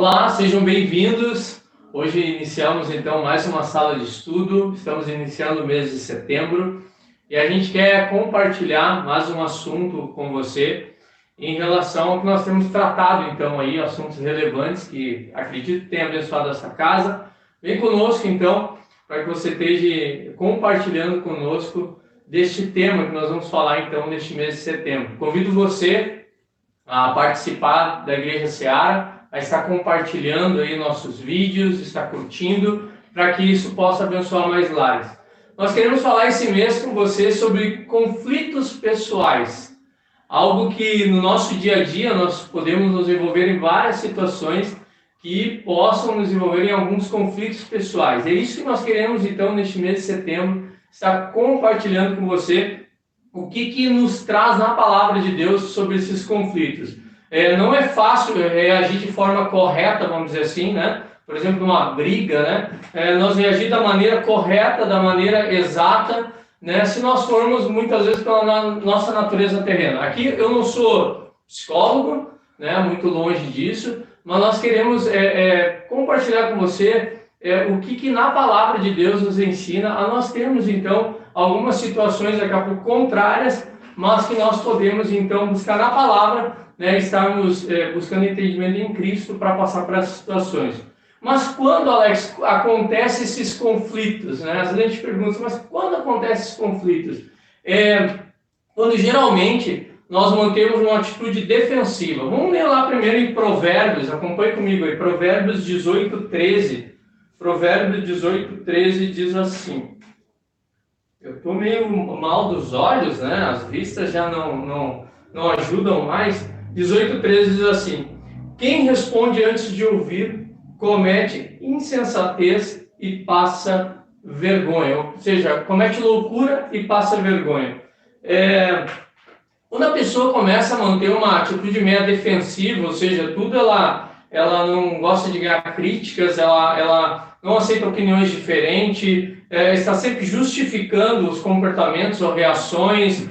Olá, sejam bem-vindos. Hoje iniciamos então mais uma sala de estudo. Estamos iniciando o mês de setembro e a gente quer compartilhar mais um assunto com você em relação ao que nós temos tratado então aí, assuntos relevantes que acredito que tenha abençoado essa casa. Vem conosco então, para que você esteja compartilhando conosco deste tema que nós vamos falar então neste mês de setembro. Convido você a participar da Igreja Seara, a estar compartilhando aí nossos vídeos, estar curtindo, para que isso possa abençoar mais lares. Nós queremos falar esse mês com você sobre conflitos pessoais, algo que no nosso dia a dia nós podemos nos envolver em várias situações que possam nos envolver em alguns conflitos pessoais. É isso que nós queremos então neste mês de setembro, estar compartilhando com você o que nos traz na palavra de Deus sobre esses conflitos. Não é fácil reagir de forma correta, vamos dizer assim, né? Por exemplo, numa briga, né? Nós reagir da maneira correta, da maneira exata, né? Se nós formos muitas vezes pela nossa natureza terrena. Aqui eu não sou psicólogo, né? Muito longe disso, mas nós queremos compartilhar com você o que na palavra de Deus nos ensina a nós termos então algumas situações daqui a pouco contrárias, mas que nós podemos então buscar na palavra, né, estarmos buscando entendimento em Cristo para passar por essas situações. Mas quando, Alex, acontecem esses conflitos, né? Às vezes a gente pergunta, mas quando acontecem esses conflitos? Quando geralmente nós mantemos uma atitude defensiva. Vamos ler lá primeiro em Provérbios, acompanhe comigo aí, Provérbios 18:13. Provérbios 18:13 diz assim: eu estou meio mal dos olhos, né? As vistas já não ajudam mais. 18:13 diz assim: quem responde antes de ouvir comete insensatez e passa vergonha. Ou seja, comete loucura e passa vergonha. Quando a pessoa começa a manter uma atitude meio defensiva, ou seja, tudo ela não gosta de ganhar críticas, ela não aceita opiniões diferentes, está sempre justificando os comportamentos ou reações,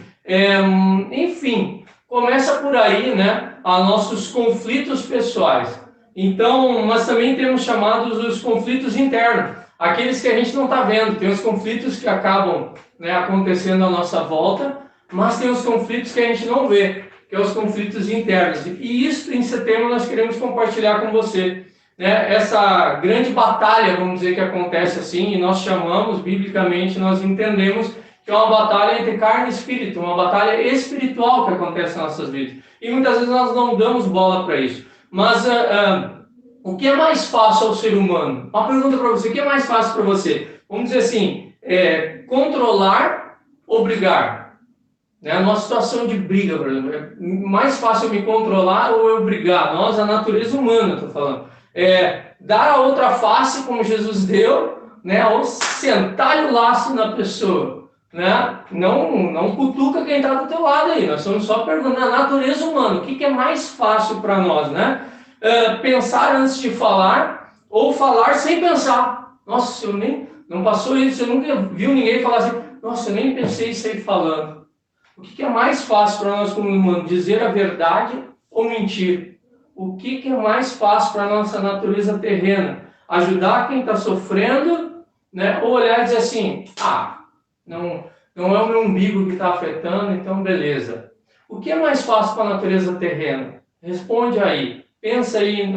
enfim, começa por aí, né, a nossos conflitos pessoais. Então, nós também temos chamados os conflitos internos, aqueles que a gente não está vendo. Tem os conflitos que acabam, né, acontecendo à nossa volta, mas tem os conflitos que a gente não vê, que são os conflitos internos. E isso, em setembro, nós queremos compartilhar com você, né, essa grande batalha, vamos dizer, que acontece assim, e nós chamamos, biblicamente, nós entendemos que é uma batalha entre carne e espírito, uma batalha espiritual que acontece nas nossas vidas. E muitas vezes nós não damos bola para isso. Mas o que é mais fácil ao ser humano? Uma pergunta para você: o que é mais fácil para você? Vamos dizer assim, controlar ou brigar? Né? Numa situação de briga, por exemplo, é mais fácil eu me controlar ou eu brigar? Nós, a natureza humana, estou falando. Dar a outra face, como Jesus deu, né? Ou sentar o laço na pessoa. Né? Não cutuca quem está do teu lado aí. Nós estamos só perguntando a natureza humana, o que é mais fácil para nós, né? Pensar antes de falar ou falar sem pensar. Nossa, não passou isso, eu nunca viu ninguém falar assim: nossa, eu nem pensei em sair falando. O que é mais fácil para nós como humanos, dizer a verdade ou mentir? O que é mais fácil para a nossa natureza terrena? Ajudar quem está sofrendo, né? Ou olhar e dizer assim: não é o meu umbigo que está afetando, então beleza. O que é mais fácil para a natureza terrena? Responde aí. Pensa aí,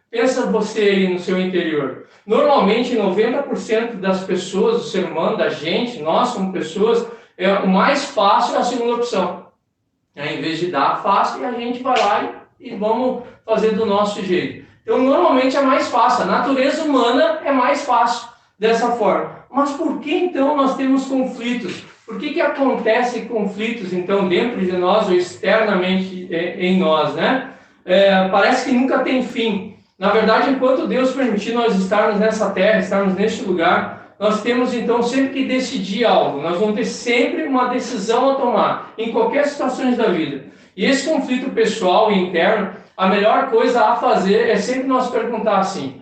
pensa você aí no seu interior. Normalmente, 90% das pessoas, do ser humano, da gente, nós como pessoas, o mais fácil é a segunda opção. Em vez de dar fácil, a gente vai lá e vamos fazer do nosso jeito. Então, normalmente é mais fácil. A natureza humana é mais fácil dessa forma. Mas por que então nós temos conflitos? Por que acontecem conflitos então dentro de nós ou externamente em nós, né? Parece que nunca tem fim. Na verdade, enquanto Deus permitir nós estarmos nessa terra, estarmos neste lugar, nós temos então sempre que decidir algo. Nós vamos ter sempre uma decisão a tomar em qualquer situação da vida. E esse conflito pessoal e interno, a melhor coisa a fazer é sempre nós perguntar assim: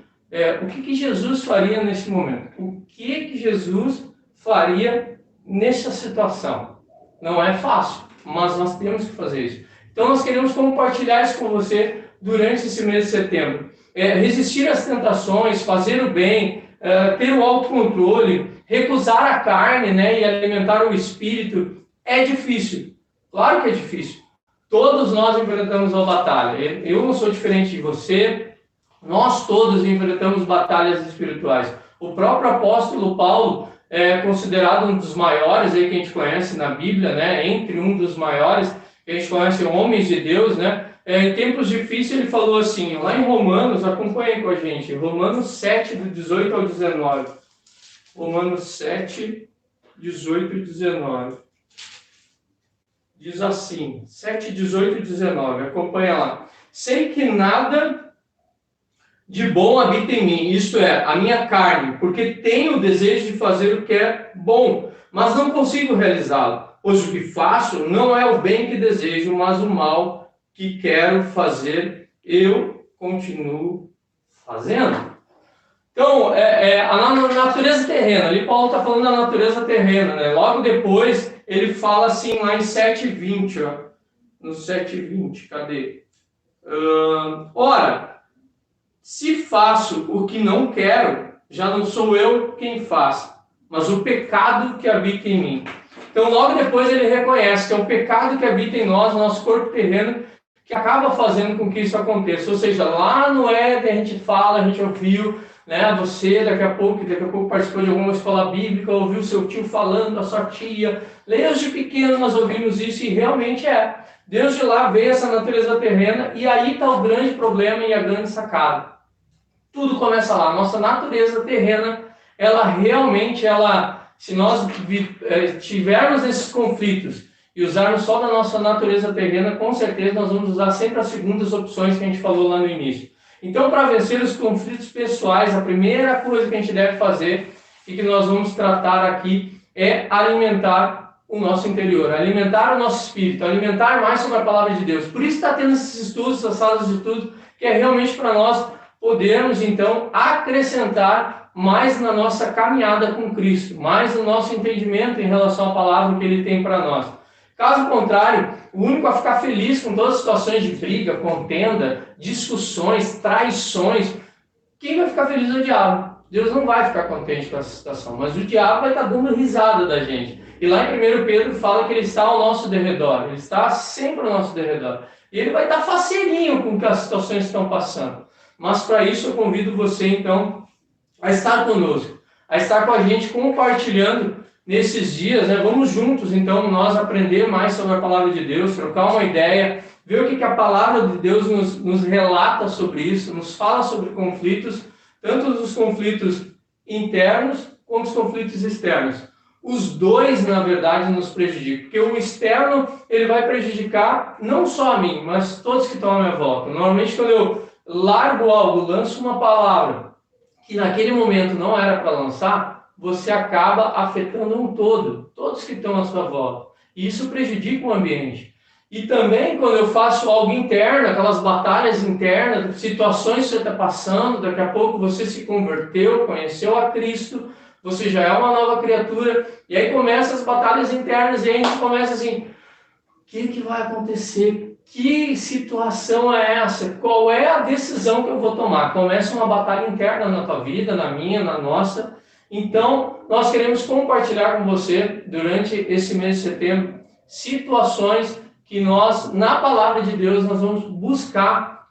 o que Jesus faria nesse momento? O que Jesus faria nessa situação? Não é fácil, mas nós temos que fazer isso. Então nós queremos compartilhar isso com você durante esse mês de setembro. resistir às tentações, fazer o bem, ter o autocontrole, recusar a carne, né, e alimentar o espírito, é difícil. Claro que é difícil. Todos nós enfrentamos uma batalha. Eu não sou diferente de você. Nós todos enfrentamos batalhas espirituais. O próprio apóstolo Paulo é considerado um dos maiores aí que a gente conhece na Bíblia, né? Entre um dos maiores que a gente conhece, homens de Deus, né? Em tempos difíceis ele falou assim, lá em Romanos, acompanhem com a gente, Romanos 7, do 18 ao 19. Romanos 7, 18 e 19. Diz assim, 7, 18 e 19, acompanha lá. Sei que nada de bom habita em mim, isto é, a minha carne, porque tenho o desejo de fazer o que é bom, mas não consigo realizá-lo, pois o que faço não é o bem que desejo, mas o mal que quero fazer, eu continuo fazendo. Então, a natureza terrena, ali Paulo está falando da natureza terrena, né? Logo depois, ele fala assim lá em 7:20, ó, no 7:20, cadê? Ora, se faço o que não quero, já não sou eu quem faz, mas o pecado que habita em mim. Então, logo depois ele reconhece que é o pecado que habita em nós, no nosso corpo terreno, que acaba fazendo com que isso aconteça. Ou seja, lá no Éden a gente fala, a gente ouviu, né? Você daqui a pouco participou de alguma escola bíblica, ouviu seu tio falando, a sua tia. Desde pequeno nós ouvimos isso e realmente é. Deus de lá veio essa natureza terrena e aí está o grande problema e a grande sacada. Tudo começa lá. Nossa natureza terrena, ela realmente, se nós tivermos esses conflitos e usarmos só da nossa natureza terrena, com certeza nós vamos usar sempre as segundas opções que a gente falou lá no início. Então, para vencer os conflitos pessoais, a primeira coisa que a gente deve fazer e que nós vamos tratar aqui é alimentar o nosso interior, alimentar o nosso espírito, alimentar mais sobre a palavra de Deus. Por isso está tendo esses estudos, essas salas de estudo, que é realmente para nós podermos, então, acrescentar mais na nossa caminhada com Cristo, mais no nosso entendimento em relação à palavra que Ele tem para nós. Caso contrário, o único a ficar feliz com todas as situações de briga, contenda, discussões, traições, quem vai ficar feliz é o diabo. Deus não vai ficar contente com essa situação, mas o diabo vai estar dando risada da gente. E lá em 1 Pedro fala que ele está ao nosso derredor, ele está sempre ao nosso derredor. E ele vai estar faceirinho com o que as situações estão passando. Mas para isso eu convido você, então, a estar conosco, a estar com a gente compartilhando nesses dias, né? Vamos juntos, então, nós aprender mais sobre a palavra de Deus, trocar uma ideia, ver o que a palavra de Deus nos relata sobre isso, nos fala sobre conflitos, tanto os conflitos internos quanto os conflitos externos. Os dois, na verdade, nos prejudicam, porque o externo ele vai prejudicar não só a mim, mas todos que estão à minha volta. Normalmente, quando eu largo algo, lanço uma palavra que naquele momento não era para lançar, você acaba afetando um todo, todos que estão à sua volta. E isso prejudica o ambiente. E também quando eu faço algo interno, aquelas batalhas internas, situações que você está passando, daqui a pouco você se converteu, conheceu a Cristo, você já é uma nova criatura, e aí começam as batalhas internas, e aí a gente começa assim, o que vai acontecer? Que situação é essa? Qual é a decisão que eu vou tomar? Começa uma batalha interna na tua vida, na minha, na nossa. Então, nós queremos compartilhar com você, durante esse mês de setembro, situações que nós, na palavra de Deus, nós vamos buscar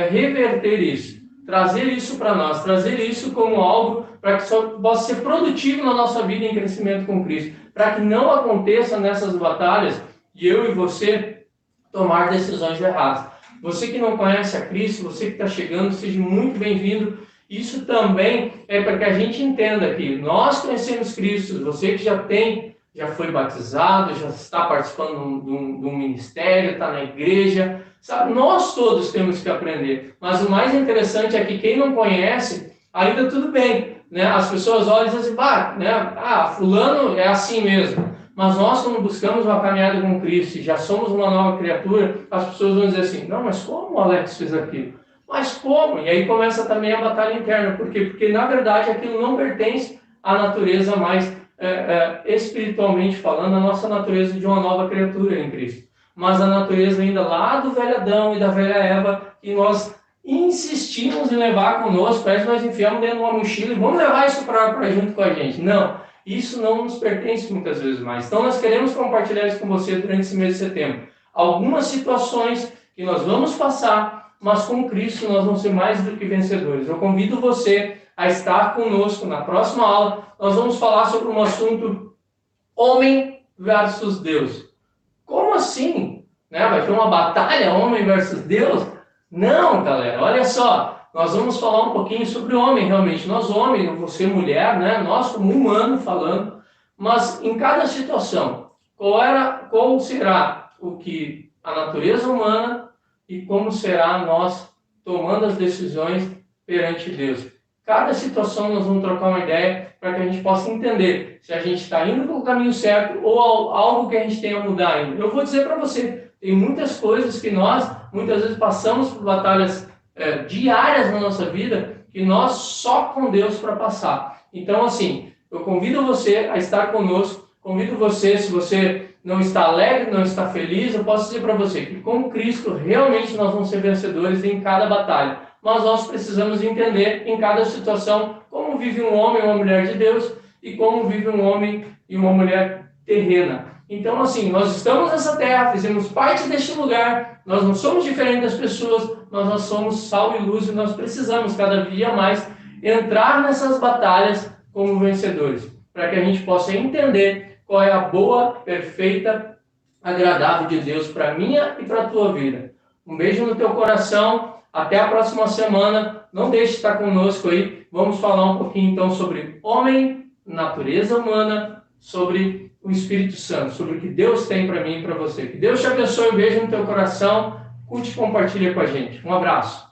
reverter isso. Trazer isso para nós, trazer isso como algo para que só possa ser produtivo na nossa vida em crescimento com Cristo. Para que não aconteça nessas batalhas, e eu e você tomar decisões erradas. Você que não conhece a Cristo, você que está chegando, seja muito bem-vindo. Isso também é para que a gente entenda que nós conhecemos Cristo, você que já foi batizado, já está participando de um ministério, está na igreja, sabe? Nós todos temos que aprender. Mas o mais interessante é que quem não conhece, ainda tudo bem, né? As pessoas olham e dizem assim, fulano é assim mesmo. Mas nós, quando buscamos uma caminhada com Cristo e já somos uma nova criatura, as pessoas vão dizer assim, não, mas como o Alex fez aquilo? Mas como? E aí começa também a batalha interna. Por quê? Porque, na verdade, aquilo não pertence à natureza mais espiritualmente falando, a nossa natureza de uma nova criatura em Cristo. Mas a natureza ainda lá do velho Adão e da velha Eva, que nós insistimos em levar conosco, parece que nós enfiamos dentro de uma mochila e vamos levar isso para junto com a gente. Não, isso não nos pertence muitas vezes mais. Então nós queremos compartilhar isso com você durante esse mês de setembro. Algumas situações que nós vamos passar, mas com Cristo nós vamos ser mais do que vencedores. Eu convido você a estar conosco na próxima aula. Nós vamos falar sobre um assunto homem versus Deus. Como assim? Vai ter uma batalha homem versus Deus? Não, galera, olha só. Nós vamos falar um pouquinho sobre o homem, realmente. Nós homens, você mulher, nós como humano falando, mas em cada situação, qual será o que a natureza humana e como será nós tomando as decisões perante Deus. Cada situação nós vamos trocar uma ideia para que a gente possa entender se a gente está indo pelo caminho certo ou algo que a gente tem a mudar ainda. Eu vou dizer para você, tem muitas coisas que nós, muitas vezes, passamos por batalhas diárias na nossa vida que nós só com Deus para passar. Então, assim, eu convido você a estar conosco, convido você, se você não está alegre, não está feliz, eu posso dizer para você que com Cristo realmente nós vamos ser vencedores em cada batalha. Mas nós precisamos entender em cada situação como vive um homem ou uma mulher de Deus e como vive um homem e uma mulher terrena. Então, assim, nós estamos nessa terra, fizemos parte deste lugar, nós não somos diferentes das pessoas, mas nós somos sal e luz e nós precisamos cada dia mais entrar nessas batalhas como vencedores, para que a gente possa entender qual é a boa, perfeita, agradável de Deus para a minha e para a tua vida. Um beijo no teu coração, até a próxima semana, não deixe de estar conosco aí, vamos falar um pouquinho então sobre homem, natureza humana, sobre o Espírito Santo, sobre o que Deus tem para mim e para você. Que Deus te abençoe, um beijo no teu coração, curte e compartilha com a gente. Um abraço.